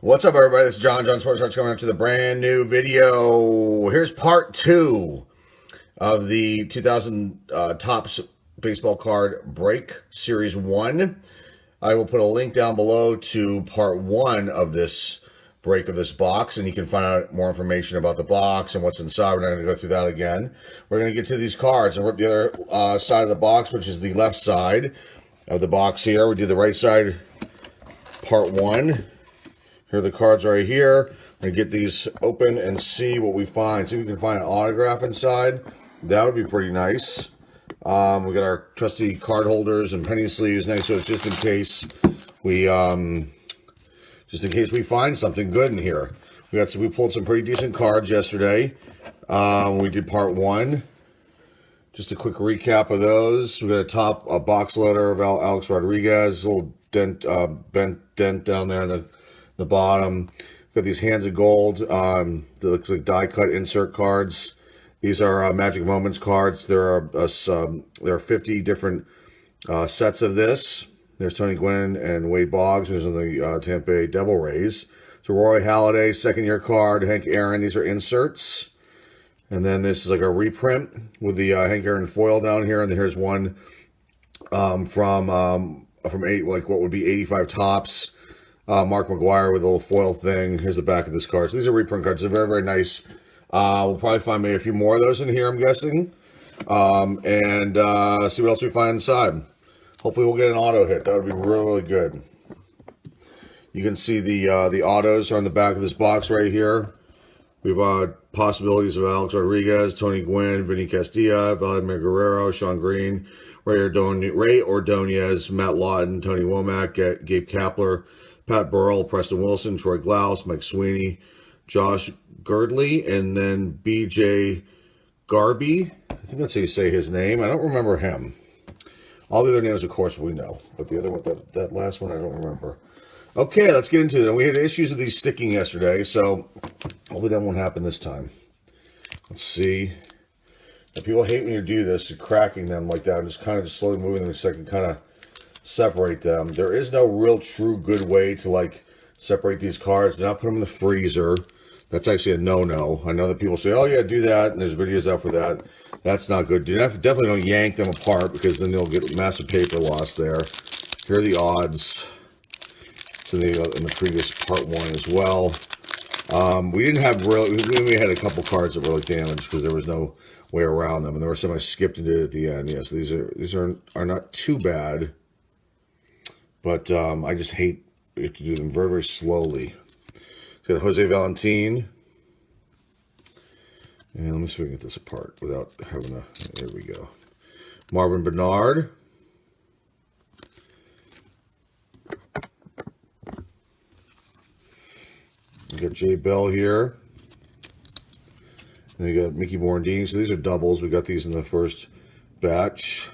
What's up, everybody? This is John Sports Cards coming up to the brand new video. Here's part 2 of the 2000 Topps Baseball Card Break Series 1. I will put a link down below to part 1 of this break of this box, and you can find out more information about the box and what's inside. We're not going to go through that again. We're going to get to these cards and rip the other side of the box, which is the left side of the box here. We do the right side, part 1. Here are the cards right here. We're going to get these open and see what we find. See if we can find an autograph inside. That would be pretty nice. We got our trusty card holders and penny sleeves next to us just in case we find something good in here. We pulled some pretty decent cards yesterday. We did part 1. Just a quick recap of those. We got a box letter of Alex Rodriguez, a little bent dent down there in the bottom. Got these hands of gold. That looks like die cut insert cards. These are Magic Moments cards. There are 50 different sets of this. There's Tony Gwynn and Wade Boggs, who's in the Tampa Bay Devil Rays. So Roy Halladay, second-year card. Hank Aaron. These are inserts. And then this is like a reprint with the Hank Aaron foil down here. And then here's one from what would be 85 Topps. Mark McGuire with a little foil thing. Here's the back of this card. So these are reprint cards. They're very, very nice. We'll probably find maybe a few more of those in here, I'm guessing. And see what else we find inside. Hopefully we'll get an auto hit. That would be really, really good. You can see the autos are on the back of this box right here. We have possibilities of Alex Rodriguez, Tony Gwynn, Vinny Castilla, Vladimir Guerrero, Sean Green, Ray Ordonez, Matt Lawton, Tony Womack, Gabe Kapler, Pat Burrell, Preston Wilson, Troy Glaus, Mike Sweeney, Josh Girdley, and then B.J. Garby. I think that's how you say his name. I don't remember him. All the other names, of course, we know. But the other one, that last one, I don't remember. Okay, let's get into it. We had issues with these sticking yesterday, so hopefully that won't happen this time. Let's see. Now, people hate when you do this, you're cracking them like that. I'm just kind of slowly moving them so I can kind of separate them. There is no real true good way to separate these cards. Do not put them in the freezer. That's actually a no-no. I know that people say, oh yeah, do that, and there's videos out for that. That's not good. Definitely don't yank them apart, because then they'll get massive paper loss there. Here are the odds. It's in the previous part 1 as well. We didn't have we had a couple cards that were damaged because there was no way around them, and there were some I skipped and did at the end. Yes, these are not too bad. But I just hate to do them very, very slowly. Got Jose Valentin. And let me see if we can get this apart without having there we go. Marvin Bernard. We got Jay Bell here. And we got Mickey Morandini. So these are doubles. We got these in the first batch.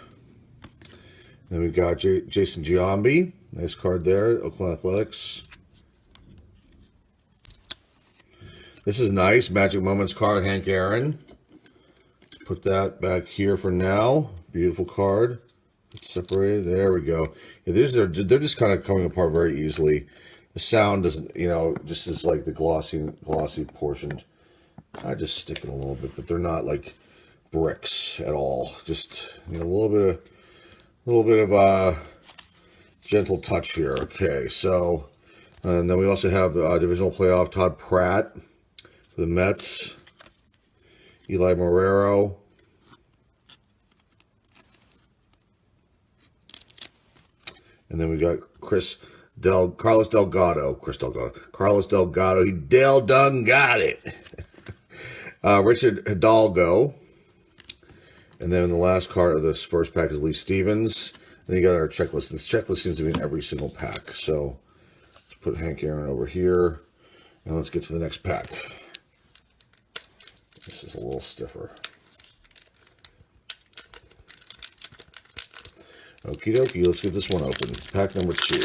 Then we got Jason Giambi. Nice card there, Oakland Athletics. This is nice, Magic Moments card, Hank Aaron. Put that back here for now. Beautiful card. It's separated. There we go. Yeah, they're just kind of coming apart very easily. The sound doesn't, just is like the glossy portion. I just stick it a little bit, but they're not like bricks at all. Just a little bit of gentle touch here. Okay, so, and then we also have divisional playoff Todd Pratt for the Mets, Eli Marrero, and then we got Carlos Delgado. He done got it. Richard Hidalgo, and then the last card of this first pack is Lee Stevens. Then you got our checklist. This checklist seems to be in every single pack. So let's put Hank Aaron over here. And let's get to the next pack. This is a little stiffer. Okie dokie, let's get this one open. Pack number 2.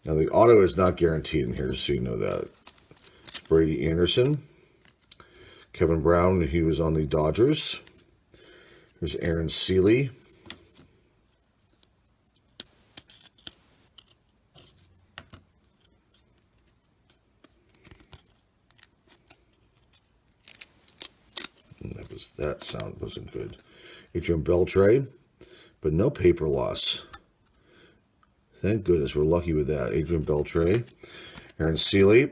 Now the auto is not guaranteed in here, just so you know that. Brady Anderson. Kevin Brown, he was on the Dodgers. There's Aaron Seeley. sound wasn't good. Adrian Beltre, but no paper loss. Thank goodness, we're lucky with that. Adrian Beltre. Aaron Seeley.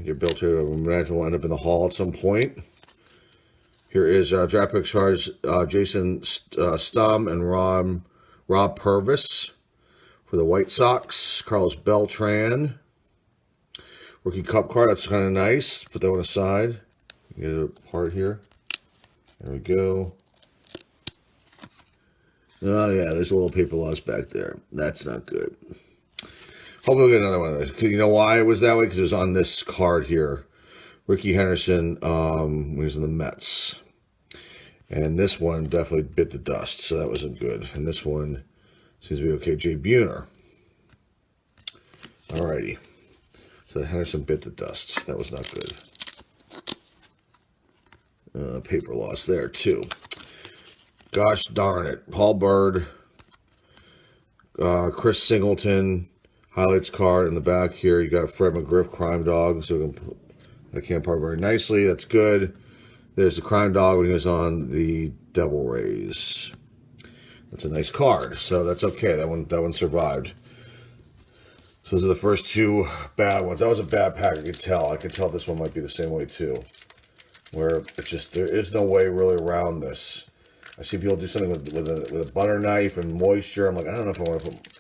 Your Beltre, I imagine, will end up in the hall at some point. Here is draft pick cards, Jason Stum and Rob Purvis for the White Sox. Carlos Beltran. Rookie Cup card, that's kind of nice. Put that one aside. Get it apart here. There we go. Oh, yeah, there's a little paper loss back there. That's not good. Hopefully we'll get another one of those. You know why it was that way? Because it was on this card here. Ricky Henderson, when he was in the Mets. And this one definitely bit the dust, so that wasn't good. And this one seems to be okay. Jay Buhner. Alrighty. So Henderson bit the dust. That was not good. Paper loss there, too. Gosh darn it. Paul Bird, Chris Singleton, highlights card in the back here. You got Fred McGriff, Crime Dog. So that came apart very nicely. That's good. There's the Crime Dog when he was on the Devil Rays. That's a nice card. So that's okay. That one survived. So those are the first two bad ones. That was a bad pack. I could tell. I could tell this one might be the same way too. Where it's just, there is no way really around this. I see people do something with a butter knife and moisture. I'm like, I don't know if I want to put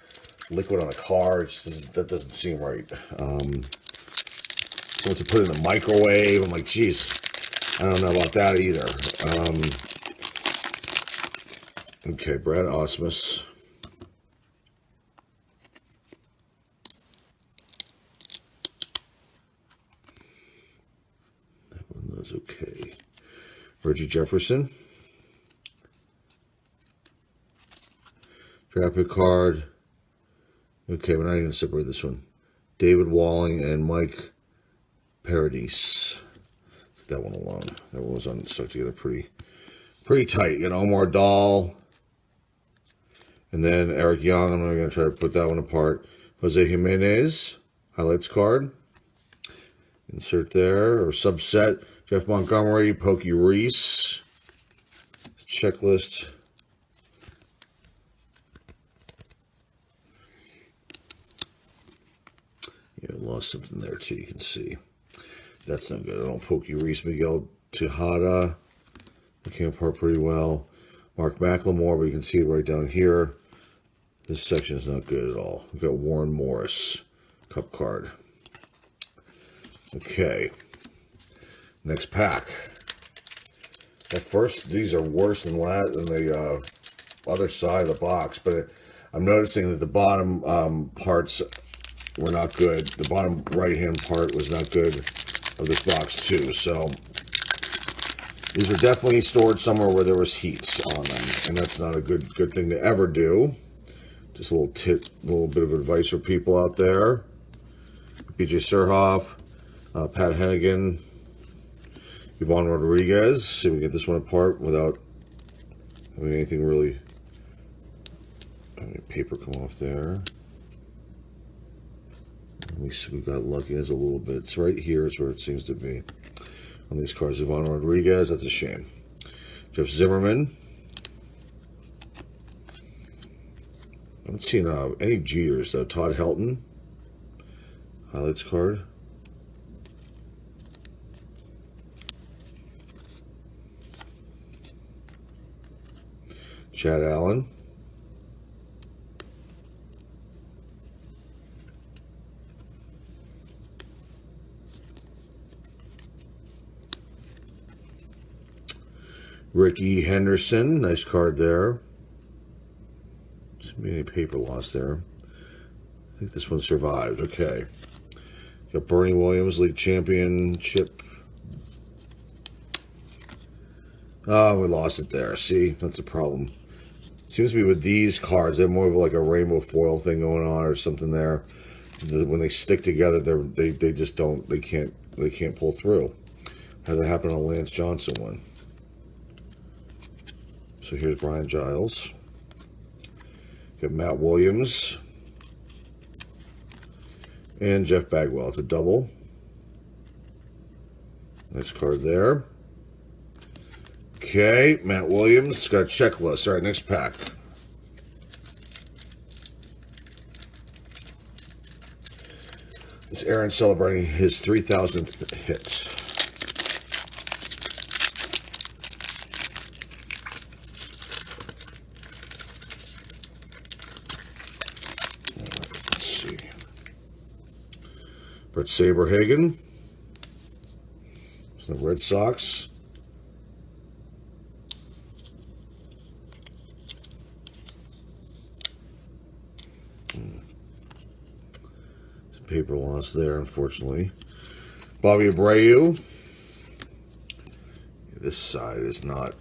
liquid on a car. That doesn't seem right. So to put it in the microwave, I'm like, geez, I don't know about that either. Okay, Brad Osmus. That one was okay. Reggie Jefferson. Draft pick card. Okay, we're not even going to separate this one. David Walling and Mike Paradis. Leave that one alone. That one was stuck together pretty tight. You know, Omar Dahl. And then Eric Young. I'm not going to try to put that one apart. Jose Jimenez. Highlights card. Insert there. Or subset. Jeff Montgomery. Pokey Reese. Checklist. Lost something there too, you can see. That's not good. I don't Pokey Reese, Miguel Tejada. That came apart pretty well. Mark McLemore, but you can see it right down here. This section is not good at all. We've got Warren Morris, Cup card. Okay. Next pack. At first, these are worse than the other side of the box, but I'm noticing that the bottom parts were not good. The bottom right-hand part was not good of this box too. So these are definitely stored somewhere where there was heat on them, and that's not a good thing to ever do. Just a little bit of advice for people out there. BJ Surhoff, Pat Hennigan, Yvonne Rodriguez. See if we can get this one apart without having anything really. Any paper come off there. We got lucky. There's a little bit. It's right here is where it seems to be on these cards. Yvonne Rodriguez. That's a shame. Jeff Zimmerman. I haven't seen any Jeters though. Todd Helton. Highlights card. Chad Allen. Ricky Henderson, nice card there. Any paper loss there. I think this one survived. Okay. Got Bernie Williams, league championship. Oh, we lost it there. See, that's a problem. Seems to be with these cards, they're more of like a rainbow foil thing going on or something there. When they stick together, they just don't. They can't pull through. Had that happen on a Lance Johnson one. So here's Brian Giles. Got Matt Williams. And Jeff Bagwell. It's a double. Nice card there. Okay, Matt Williams. Got a checklist. All right, next pack. This Aaron celebrating his 3,000th hit. Let's see. Brett Saberhagen. The Red Sox. Paper loss there, unfortunately. Bobby Abreu. This side is not.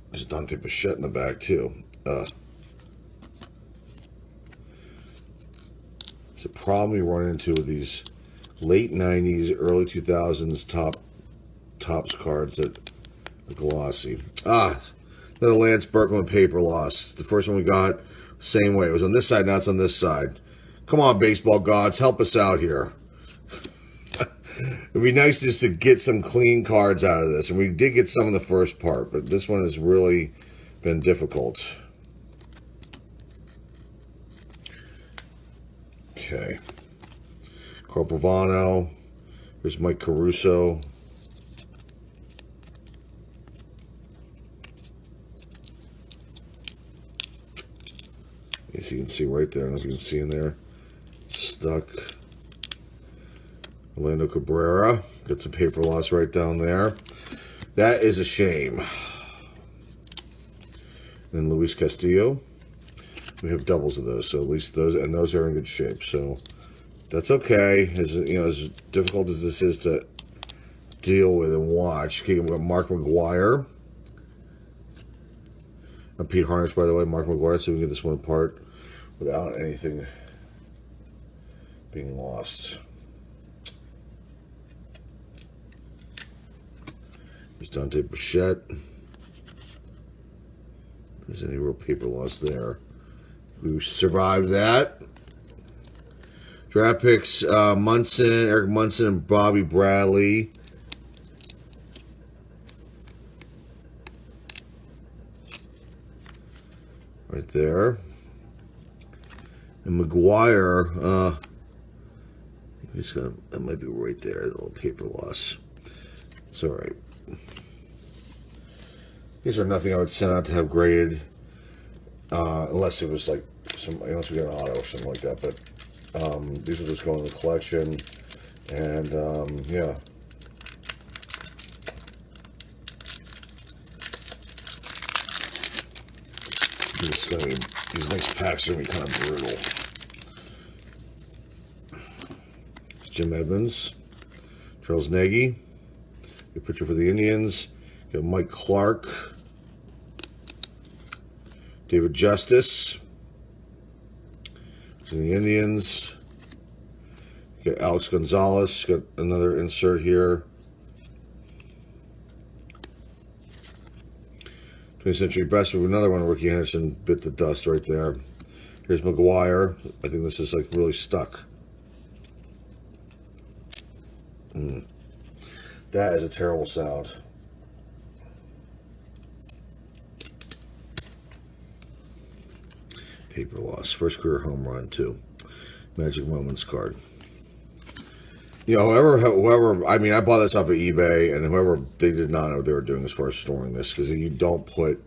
There's Dante Bichette in the back, too. It's a problem you run into with these late 90s, early 2000s Topps cards that are glossy. The Lance Berkman paper loss. The first one we got, same way. It was on this side, now it's on this side. Come on, baseball gods, help us out here. It'd be nice just to get some clean cards out of this. And we did get some in the first part, but this one has really been difficult. Okay. Carl Pavano. Here's Mike Caruso. As you can see right there, I don't know if you can see in there. Stuck. Orlando Cabrera. Got some paper loss right down there. That is a shame. Then Luis Castillo. We have doubles of those, so at least those, and those are in good shape. So that's okay. As difficult as this is to deal with and watch. Okay, we've got Mark McGwire. And Pete Harnish, by the way, Mark McGwire, so we can get this one apart without anything being lost. There's Dante Bichette. If there's any real paper loss there. We survived that. Draft picks, Munson, Eric Munson, and Bobby Bradley. Right there. And McGuire, that might be right there, the little paper loss. It's all right. These are nothing I would send out to have graded, unless it was like unless we got an auto or something like that. But these will just go in the collection, and yeah. These next packs are going to be kind of brutal. Jim Edmonds, Charles Nagy, good pitcher for the Indians. Got Mike Clark, David Justice for the Indians. Got Alex Gonzalez, got another insert here. 20th Century Best with another one. Ricky Henderson bit the dust right there. Here's McGuire. I think this is like really stuck. That is a terrible sound. Paper loss. First career home run too. Magic Moments card. You know, whoever, I mean, I bought this off of eBay, and whoever, they did not know what they were doing as far as storing this, because you don't put,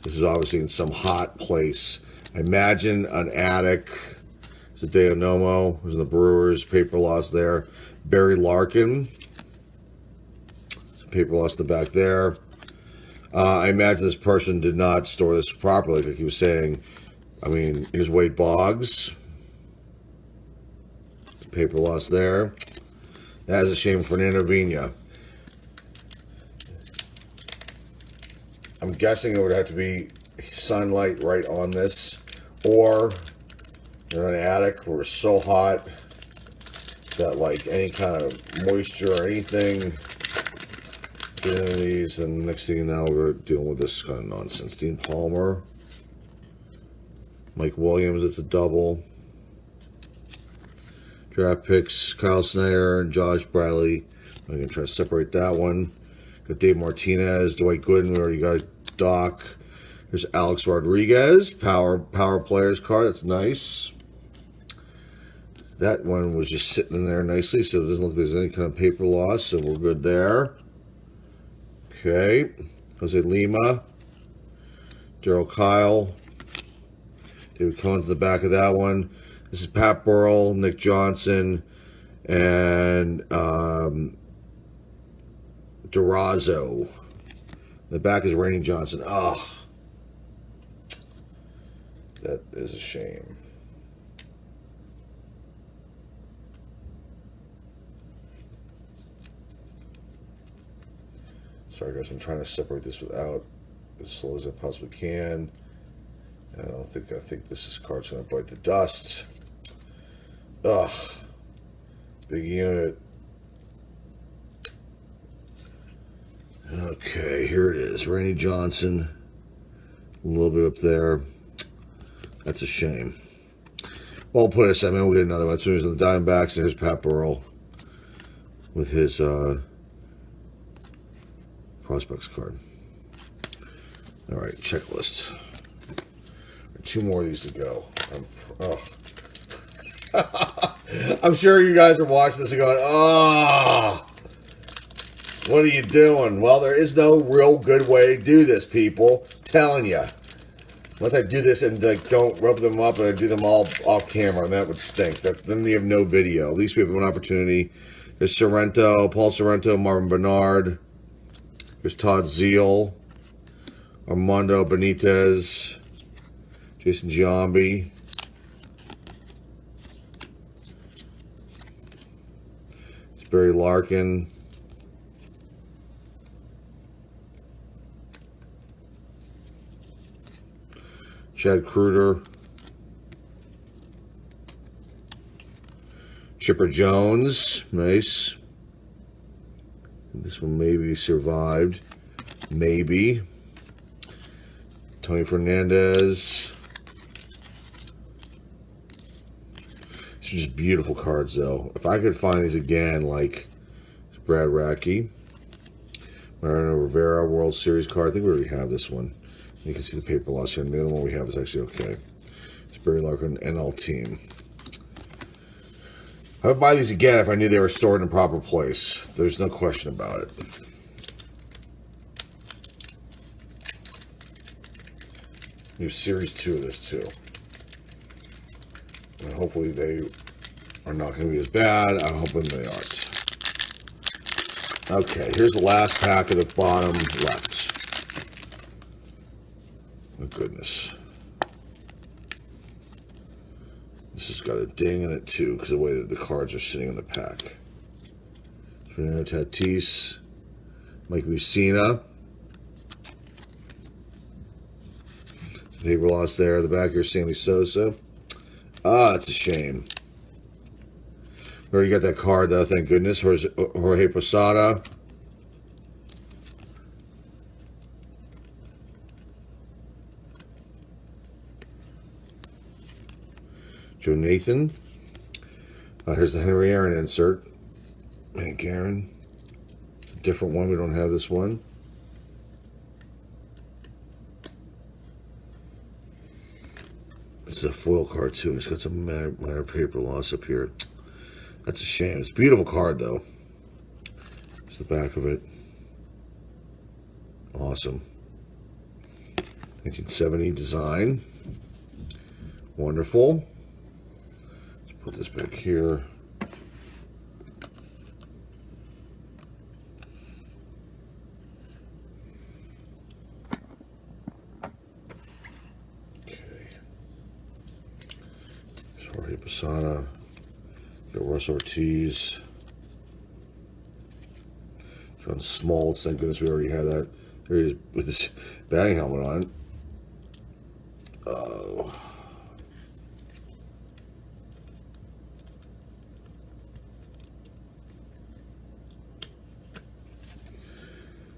this is obviously in some hot place. I imagine an attic. It's a Deo Nomo. There's the Brewers, paper loss there. Barry Larkin. Some paper loss in the back there. I imagine this person did not store this properly, like he was saying. I mean, here's Wade Boggs. Paper loss there. That is a shame. Fernando Vina. I'm guessing it would have to be sunlight right on this, or in an attic where it's so hot that like any kind of moisture or anything get into these, and next thing you know, we're dealing with this kind of nonsense. Dean Palmer, Mike Williams, it's a double. Draft picks, Kyle Snyder and Josh Bradley. I'm going to try to separate that one. Got Dave Martinez, Dwight Gooden. We already got Doc. There's Alex Rodriguez, power players card. That's nice. That one was just sitting in there nicely, so it doesn't look like there's any kind of paper loss, so we're good there. Okay. Jose Lima. Daryl Kyle. David Cohen's in the back of that one. This is Pat Burrell, Nick Johnson, and Durazo. The back is Randy Johnson. Oh, that is a shame. Sorry guys, I'm trying to separate this without as slow as I possibly can. And I think this card's gonna bite the dust. Ugh. Big unit. Okay, here it is. Randy Johnson. A little bit up there. That's a shame. Well, we'll put it aside, man. We'll get another one. So here's the Diamondbacks, and here's Pat Burrell with his prospects card. All right, checklist. 2 more of these to go. I'm sure you guys are watching this and going, oh, what are you doing? Well, there is no real good way to do this, people. I'm telling you. Unless I do this and don't rub them up and I do them all off camera, that would stink. Then we have no video. At least we have one opportunity. There's Sorrento, Paul Sorrento, Marvin Bernard. There's Todd Zeal, Armando Benitez, Jason Giambi. Barry Larkin. Chad Kruger. Chipper Jones. Nice. This one maybe survived. Maybe. Tony Fernandez. These are just beautiful cards, though. If I could find these again, like Brad Rackey, Mariano Rivera, World Series card. I think we already have this one. You can see the paper loss here. And the other one we have is actually okay. It's Barry Larkin, NL team. I would buy these again if I knew they were stored in a proper place. There's no question about it. We have Series 2 of this, too. And hopefully they are not going to be as bad. I'm hoping they aren't. Okay, here's the last pack of the bottom left. Oh, goodness. This has got a ding in it, too, because of the way that the cards are sitting in the pack. Fernando Tatis, Mike Mussina. Paper loss there. The back here, Sammy Sosa. Ah, that's a shame. We already got that card, though, thank goodness. Jorge Posada. Joe Nathan. Here's the Henry Aaron insert. Hank Aaron. A different one. We don't have this one. This is a foil card, too. It's got some minor paper loss up here. That's a shame. It's a beautiful card, though. It's the back of it. Awesome. 1970 design. Wonderful. Let's put this back here. Okay. Jorge Posada. Got Russ Ortiz. John Smoltz. Thank goodness we already had that. There he is with his batting helmet on. Oh.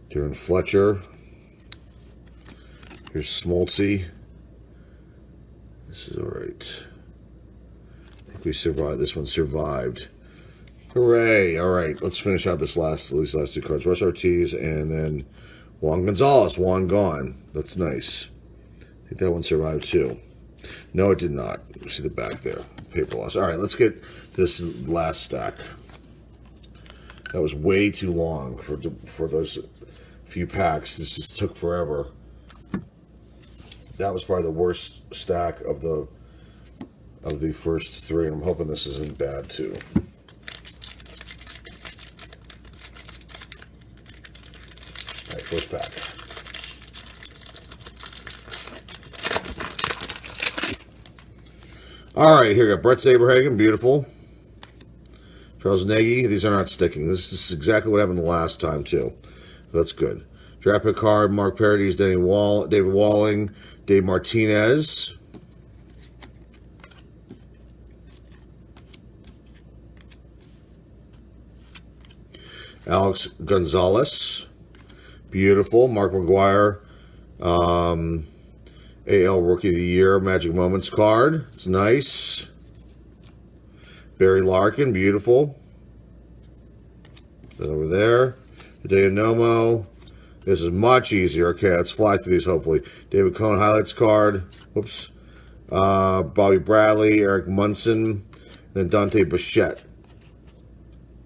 Darren Fletcher. Here's Smoltzy. This is all right. I think we survived. This one survived. Hooray. All right, let's finish out these last two cards. Russ Ortiz and then Juan Gonzalez. Juan gone. That's nice. I think that one survived too. No, it did not. You see the back there. Paper loss. All right, let's get this last stack. That was way too long for those few packs. This just took forever. That was probably the worst stack of the first three, and I'm hoping this isn't bad too. All right, first pack. All right, here we go. Brett Saberhagen, beautiful. Charles Nagy, these are not sticking. This is exactly what happened the last time too. That's good. Draft pick card, Mark Paradis, David Walling, Dave Martinez. Alex Gonzalez, beautiful. Mark McGuire, AL Rookie of the Year, Magic Moments card. It's nice. Barry Larkin, beautiful. Over there. Hideo Nomo. This is much easier. Okay, let's fly through these hopefully. David Cohn highlights card. Whoops. Bobby Bradley, Eric Munson, then Dante Bichette.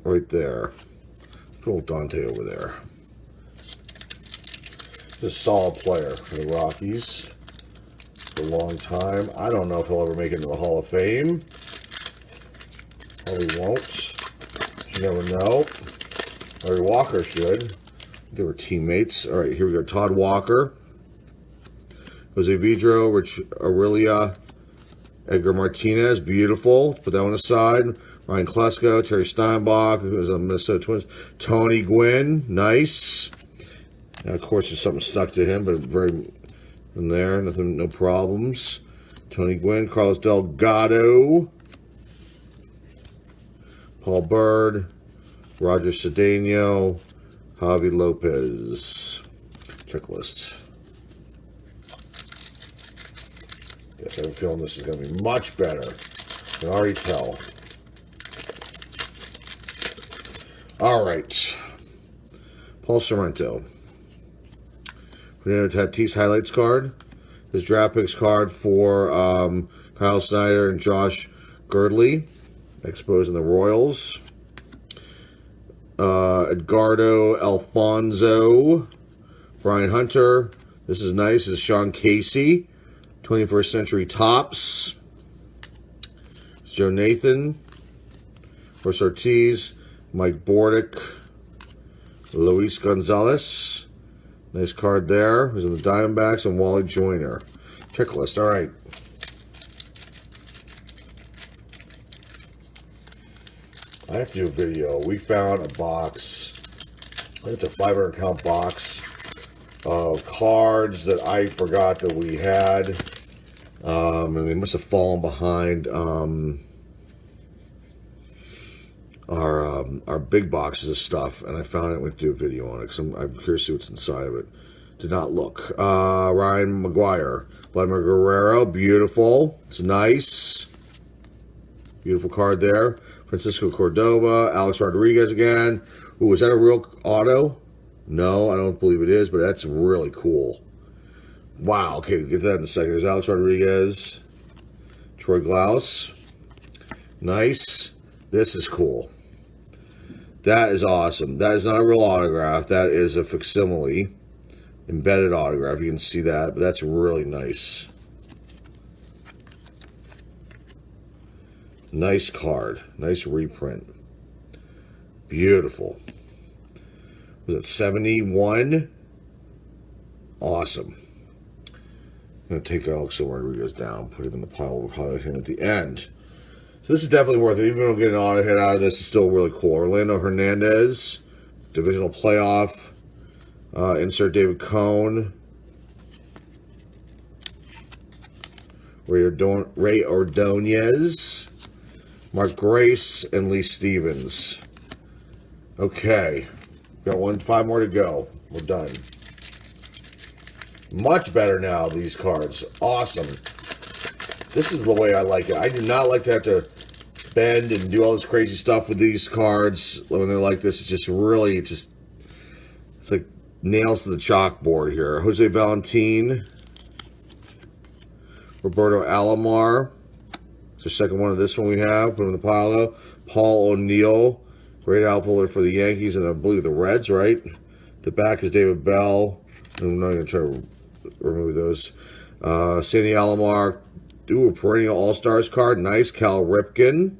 Right there. Put old Dante over there. Just a solid player for the Rockies for a long time. I don't know if he'll ever make it into the Hall of Fame. Probably won't. You never know. Larry Walker should. They were teammates. All right, here we go. Todd Walker, Jose Vidro, Rich Aurelia, Edgar Martinez, beautiful. Let's put that one aside. Ryan Klesko, Terry Steinbach, who was on Minnesota Twins. Tony Gwynn, nice. And of course, there's something stuck to him, but very in there, nothing, no problems. Tony Gwynn, Carlos Delgado, Paul Bird, Roger Cedeno, Javi Lopez. Checklist. Yes, I have a feeling this is going to be much better. I can already tell. All right. Paul Sorrento. Fernando Tatis highlights card. His draft picks card for Kyle Snyder and Josh Girdley. Exposing the Royals. Edgardo Alfonso. Brian Hunter. This is nice. This is Sean Casey. 21st Century Tops. Joe Nathan. Russ Ortiz. Mike Bordick. Luis Gonzalez. Nice card there. He's in the Diamondbacks and Wally Joyner. Checklist. All right. I have to do a video. We found a box. I think it's a 500 count box of cards that I forgot that we had. And they must have fallen behind our big boxes of stuff. And I found it. We have to do a video on it because I'm curious to see what's inside of it. Did not look. Ryan McGuire. Vladimir Guerrero. Beautiful. It's nice. Beautiful card there. Francisco Cordova, Alex Rodriguez again. Ooh, is that a real auto? No, I don't believe it is, but that's really cool. Wow, okay, we'll get to that in a second. There's Alex Rodriguez, Troy Glaus. Nice. This is cool. That is awesome. That is not a real autograph. That is a facsimile, embedded autograph. You can see that, but that's really nice. Nice card. Nice reprint. Beautiful. Was it 71? Awesome. I'm going to take Alex Rodriguez down, put him in the pile. We'll highlight him at the end. So this is definitely worth it. Even though we'll get an auto hit out of this, it's still really cool. Orlando Hernandez, divisional playoff. Insert David Cohn. Ray Ordonez. Mark Grace and Lee Stevens. Okay. Got 5 more to go. We're done. Much better now, these cards. Awesome. This is the way I like it. I do not like to have to bend and do all this crazy stuff with these cards when they're like this. It's just really, it's like nails to the chalkboard here. Jose Valentin, Roberto Alomar. It's the second one of this one we have. Put in the pile though. Paul O'Neill, great outfielder for the Yankees and I believe the Reds, right? The back is David Bell. I'm not going to try to remove those. Sandy Alomar. Ooh, a perennial All-Stars card. Nice. Cal Ripken.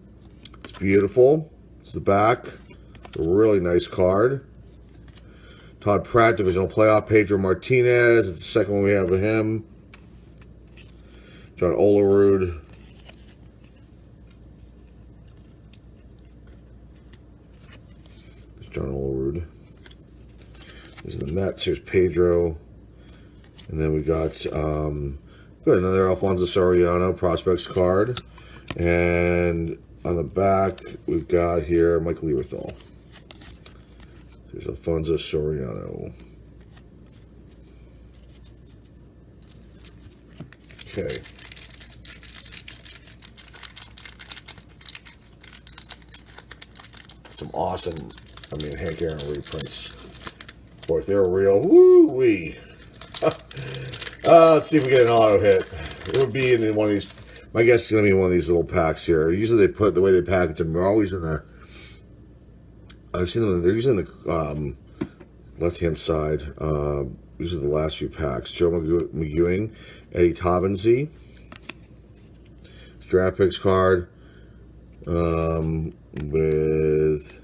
It's beautiful. It's the back. A really nice card. Todd Pratt, divisional playoff. Pedro Martinez. It's the second one we have of him. John Olerud. There's John Olerud. There's the Mets. Here's Pedro. And then we got another Alfonso Soriano prospects card. And on the back, we've got here Mike Lieberthal. There's Alfonso Soriano. Okay. Some awesome, Hank Aaron reprints. Boy, if they're real, woo-wee. Let's see if we get an auto hit. It would be in one of these. My guess is going to be in one of these little packs here. Usually they put the way they package them. They're always in the. I've seen them. They're usually in the left-hand side. Usually the last few packs. Joe McEwing, Eddie Taubensee. Draft picks card with.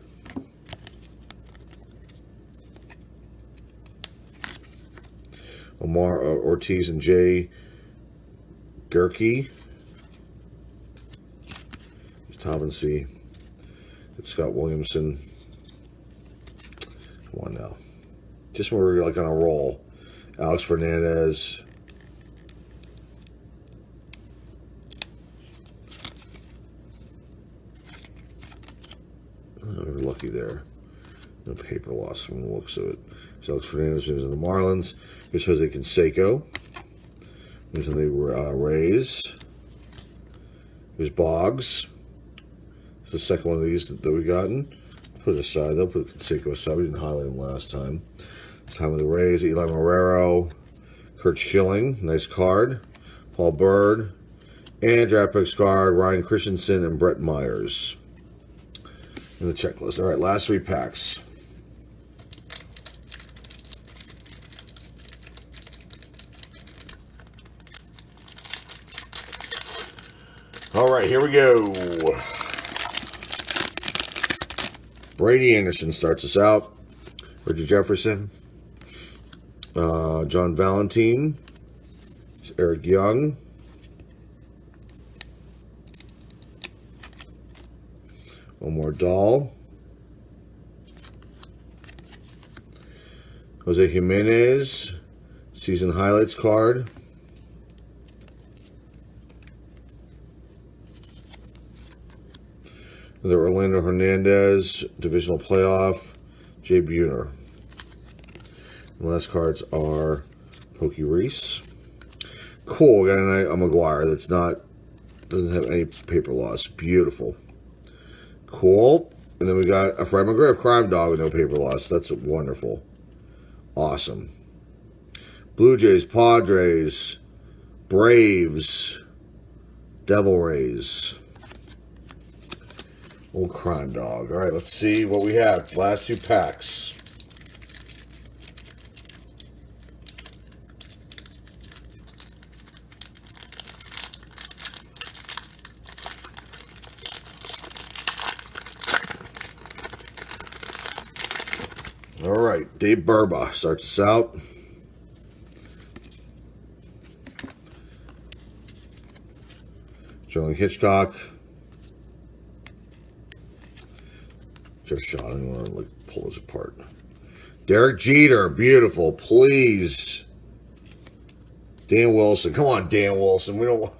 Omar Ortiz and Jay Gerke. There's Taubensee. It's Scott Williamson. Come on now. Just when we're like on a roll. Alex Fernandez. Oh, we're lucky there. No paper loss from the looks of it. So Alex Fernandez was in the Marlins. Here's Jose Canseco. Here's the Rays. Here's Boggs. It's the second one of these that we gotten. Put it aside. They'll put Canseco aside. We didn't highlight him last time. This time with the Rays. Eli Marrero. Kurt Schilling. Nice card. Paul Bird. And draft picks card. Ryan Christensen and Brett Myers. In the checklist. All right, last three packs. All right, here we go. Brady Anderson starts us out. Richard Jefferson. John Valentine. Eric Young. Omar Dahl. Jose Jimenez. Season highlights card. The Orlando Hernandez, divisional playoff, Jay Buhner. The last cards are Pokey Reese. Cool, we got a McGuire that's doesn't have any paper loss. Beautiful. Cool. And then we got a Fred McGriff Crime Dog with no paper loss. That's wonderful. Awesome. Blue Jays, Padres, Braves, Devil Rays. Old Crime Dog. All right, let's see what we have. Last two packs. All right, Dave Burba starts us out. Sterling Hitchcock. Jeff Shaw, I don't want to pull this apart. Derek Jeter, beautiful, please. Dan Wilson, come on, Dan Wilson. We don't want.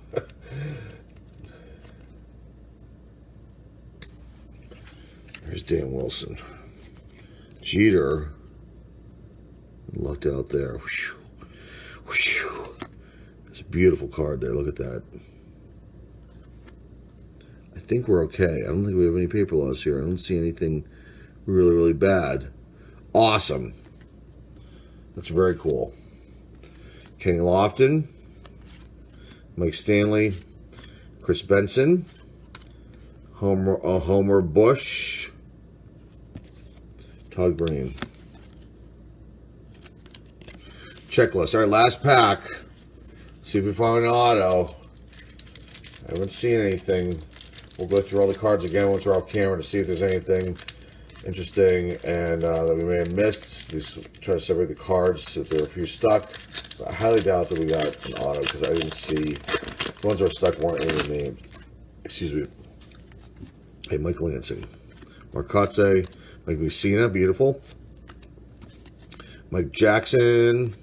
There's Dan Wilson. Jeter, lucked out there. Whew. Whew. It's a beautiful card there. Look at that. I think we're okay. I don't think we have any paper loss here. I don't see anything really, really bad. Awesome. That's very cool. Kenny Lofton, Mike Stanley, Chris Benson, Homer Bush, Todd Green. Checklist. All right, last pack. See if we find an auto. I haven't seen anything. We'll go through all the cards again once we're off camera to see if there's anything interesting and that we may have missed. Just try to separate the cards if there are a few stuck. But I highly doubt that we got an auto because I didn't see the ones that were stuck weren't any of me. Excuse me. Hey, Mike Lansing, Mark Kotze, Mike Messina, beautiful. Mike Jackson,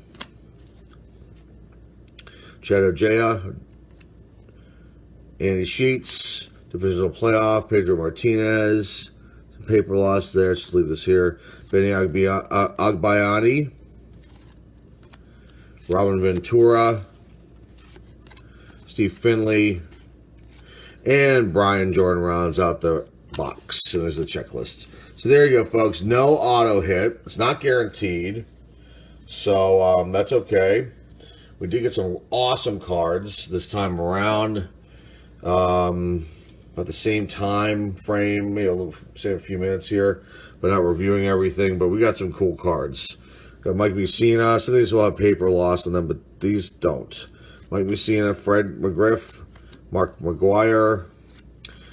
Chad Ojea, Andy Sheets, divisional playoff, Pedro Martinez, some paper loss there. Let's just leave this here. Benny Agbayani, Robin Ventura, Steve Finley, and Brian Jordan rounds out the box. So there's the checklist. So there you go, folks. No auto hit. It's not guaranteed. So that's okay. We did get some awesome cards this time around. About the same time frame, say a few minutes here, but not reviewing everything. But we got some cool cards. Got Mike Messina. Some of these will have paper loss on them, but these don't. Mike Messina, Fred McGriff, Mark McGuire,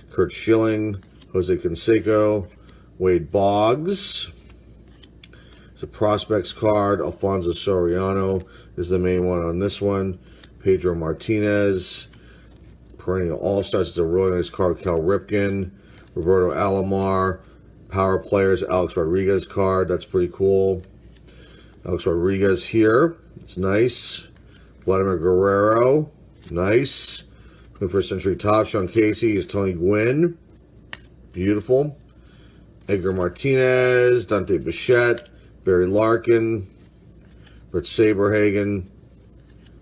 Kurt Schilling, Jose Canseco, Wade Boggs. It's a prospects card. Alfonso Soriano is the main one on this one. Pedro Martinez, perennial all-stars. It's a really nice card. Cal Ripken, Roberto Alomar, power players. Alex Rodriguez card. That's pretty cool. Alex Rodriguez here. It's nice. Vladimir Guerrero. Nice. 21st Century Top. Sean Casey is Tony Gwynn. Beautiful. Edgar Martinez. Dante Bichette. Barry Larkin. Brett Saberhagen.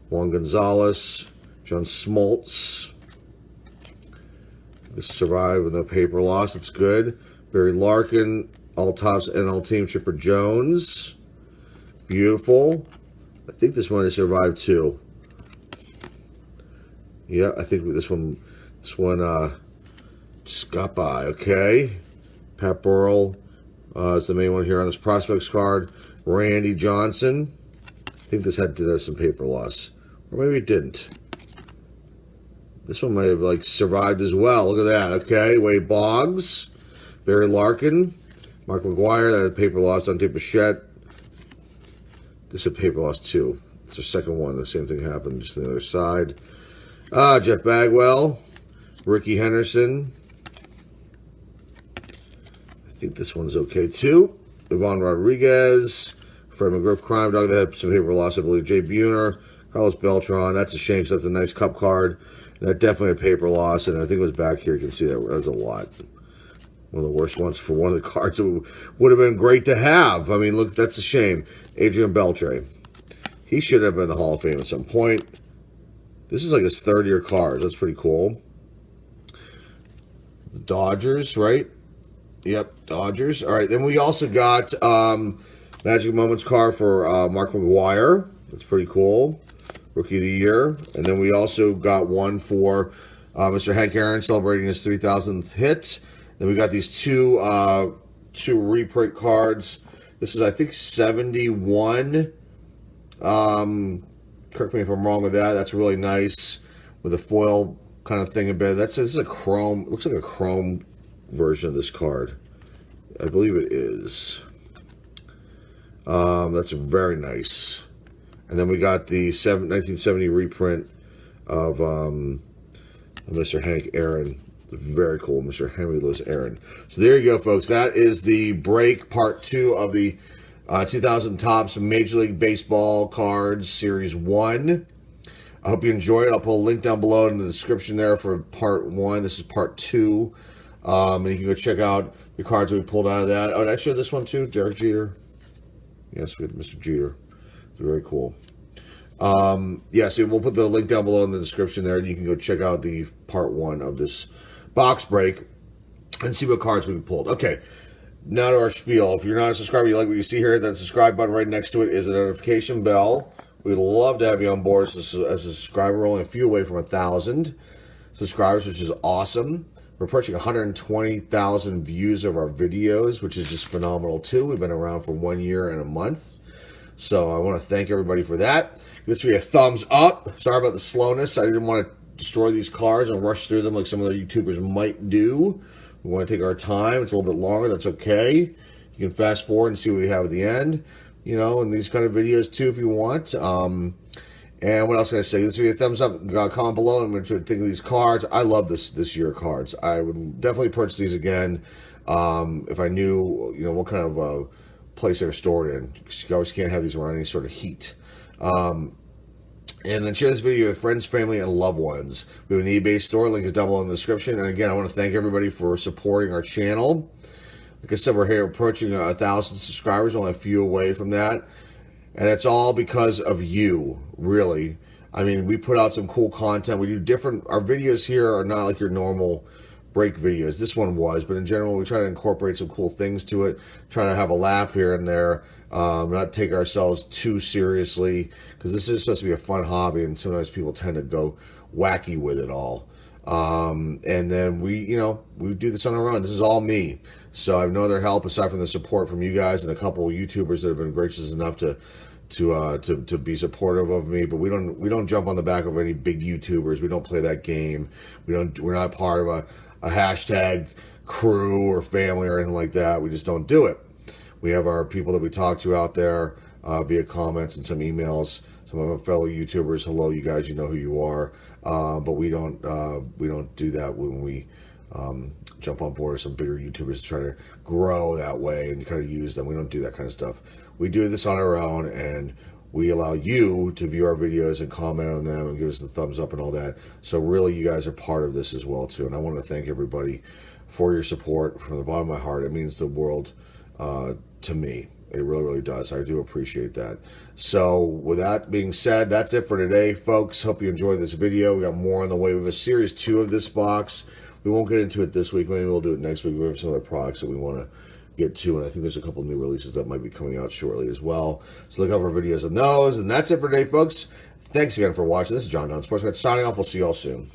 Juan Gonzalez. John Smoltz. This survived with no paper loss. It's good. Barry Larkin. All tops NL team. Chipper Jones. Beautiful. I think this one has survived too. Yeah, I think this one just got by. Okay. Pat Burrell is the main one here on this prospects card. Randy Johnson. I think this did have some paper loss. Or maybe it didn't. This one might have survived as well. Look at that. Okay. Wade Boggs. Barry Larkin. Mark McGuire. That had paper loss. Dante Bichette. This had paper loss too. It's the second one. The same thing happened just on the other side. Jeff Bagwell. Ricky Henderson. I think this one's okay too. Ivan Rodriguez. Fred McGriff, Crime Dog. That had some paper loss, I believe. Jay Buhner. Carlos Beltran. That's a shame because that's a nice cup card. That definitely a paper loss, and I think it was back here. You can see that was a lot. One of the worst ones for one of the cards that would have been great to have. I mean, look, that's a shame. Adrian Beltre. He should have been in the Hall of Fame at some point. This is like his third-year card. That's pretty cool. The Dodgers, right? Yep, Dodgers. All right, then we also got Magic Moments card for Mark McGuire. That's pretty cool. Rookie of the Year. And then we also got one for Mr. Hank Aaron celebrating his 3,000th hit. Then we got these two reprint cards. This is, I think, 71. Correct me if I'm wrong with that. That's really nice with a foil kind of thing embedded. This is a chrome. It looks like a chrome version of this card. I believe it is. That's very nice. And then we got the 1970 reprint of Mr. Hank Aaron. Very cool, Mr. Henry Louis Aaron. So there you go, folks. That is the break, part 2 of the 2000 Topps Major League Baseball Cards Series 1. I hope you enjoy it. I'll put a link down below in the description there for part 1. This is part 2. And you can go check out the cards we pulled out of that. Oh, did I show this one too? Derek Jeter. Yes, we had Mr. Jeter. It's very cool. Yeah, so we'll put the link down below in the description there, and you can go check out the part 1 of this box break and see what cards we pulled. Okay, now to our spiel. If you're not a subscriber, you like what you see here, that subscribe button right next to it is a notification bell. We'd love to have you on board as a subscriber. We're only a few away from 1,000 subscribers, which is awesome. We're approaching 120,000 views of our videos, which is just phenomenal too. We've been around for 1 year and a month. So I want to thank everybody for that. This will be a thumbs up. Sorry about the slowness. I didn't want to destroy these cards and rush through them like some other YouTubers might do. We want to take our time. It's a little bit longer. That's okay. You can fast forward and see what we have at the end. You know, and these kind of videos too if you want. And what else can I say? This will be a thumbs up. Comment below and what you think of these cards. I love this year cards. I would definitely purchase these again if I knew, you know, what kind of place they're stored in. You always can't have these around any sort of heat. And then share this video with friends, family, and loved ones. We have an eBay store. Link is down below in the description. And again, I want to thank everybody for supporting our channel. Like I said, we're here approaching 1,000 subscribers, only a few away from that. And it's all because of you, really. I mean, we put out some cool content. We do different, our videos here are not like your normal break videos. This one was, but in general, we try to incorporate some cool things to it, trying to have a laugh here and there, not take ourselves too seriously, because this is supposed to be a fun hobby, and sometimes people tend to go wacky with it all. And then we do this on our own. This is all me. So I have no other help aside from the support from you guys and a couple of YouTubers that have been gracious enough to be supportive of me. But we don't jump on the back of any big YouTubers. We don't play that game. We're not part of a hashtag crew or family or anything like that. We just don't do it. We have our people that we talk to out there via comments and some emails. Some of our fellow YouTubers, hello, you guys, you know who you are. But we don't do that when we jump on board with some bigger YouTubers to try to grow that way and kind of use them. We don't do that kind of stuff. We do this on our own, and we allow you to view our videos and comment on them and give us the thumbs up and all that. So really, you guys are part of this as well too. And I want to thank everybody for your support from the bottom of my heart. It means the world to me. It really, really does. I do appreciate that. So with that being said, that's it for today, folks. Hope you enjoyed this video. We got more on the way. We have a series 2 of this box. We won't get into it this week. Maybe we'll do it next week. We have some other products that we want to get to, and I think there's a couple new releases that might be coming out shortly as well. So look out for videos on those. And that's it for today, folks. Thanks again for watching. This is John Don Sports. Signing off. We'll see you all soon.